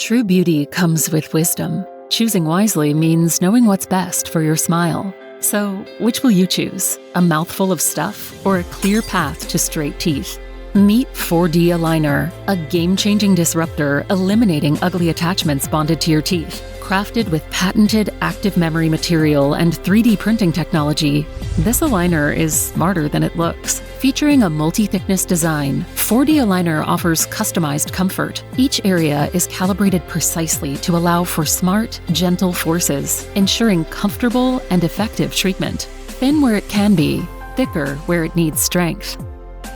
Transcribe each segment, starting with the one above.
True beauty comes with wisdom. Choosing wisely means knowing what's best for your smile. So, which will you choose? A mouthful of stuff or a clear path to straight teeth? Meet 4D Aligner, a game-changing disruptor eliminating ugly attachments bonded to your teeth. Crafted with patented ActiveMemory material and 3D printing technology, this aligner is smarter than it looks. Featuring a multi-thickness design, 4D Aligner offers customized comfort. Each area is calibrated precisely to allow for smart, gentle forces, ensuring comfortable and effective treatment. Thin where it can be, thicker where it needs strength.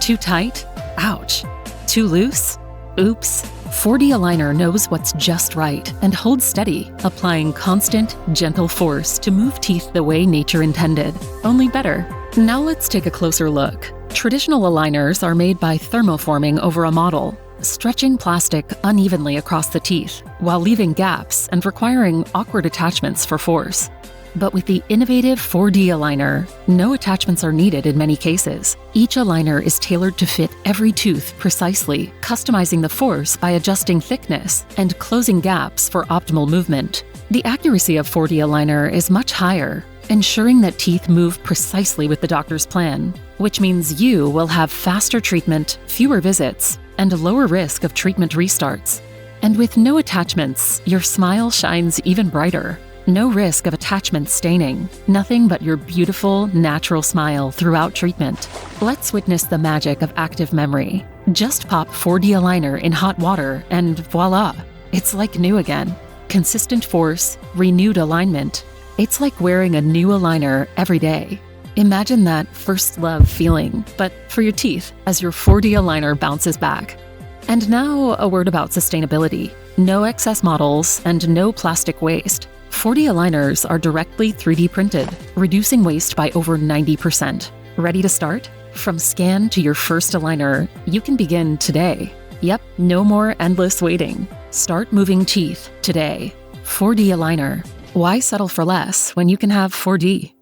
Too tight? Ouch. Too loose? Oops. 4D Aligner knows what's just right and holds steady, applying constant, gentle force to move teeth the way nature intended, only better. Now let's take a closer look. Traditional aligners are made by thermoforming over a model, stretching plastic unevenly across the teeth while leaving gaps and requiring awkward attachments for force. But with the innovative 4D Aligner, no attachments are needed in many cases. Each aligner is tailored to fit every tooth precisely, customizing the force by adjusting thickness and closing gaps for optimal movement. The accuracy of 4D Aligner is much higher, ensuring that teeth move precisely with the doctor's plan, which means you will have faster treatment, fewer visits, and a lower risk of treatment restarts. And with no attachments, your smile shines even brighter. No risk of attachment staining, nothing but your beautiful, natural smile throughout treatment. Let's witness the magic of ActiveMemory. Just pop 4D Aligner in hot water and voila, it's like new again. Consistent force, renewed alignment. It's like wearing a new aligner every day. Imagine that first love feeling, but for your teeth as your 4D Aligner bounces back. And now a word about sustainability. No excess models and no plastic waste. 4D aligners are directly 3D printed, reducing waste by over 90%. Ready to start? From scan to your first aligner, you can begin today. Yep, no more endless waiting. Start moving teeth today. 4D Aligner. Why settle for less when you can have 4D?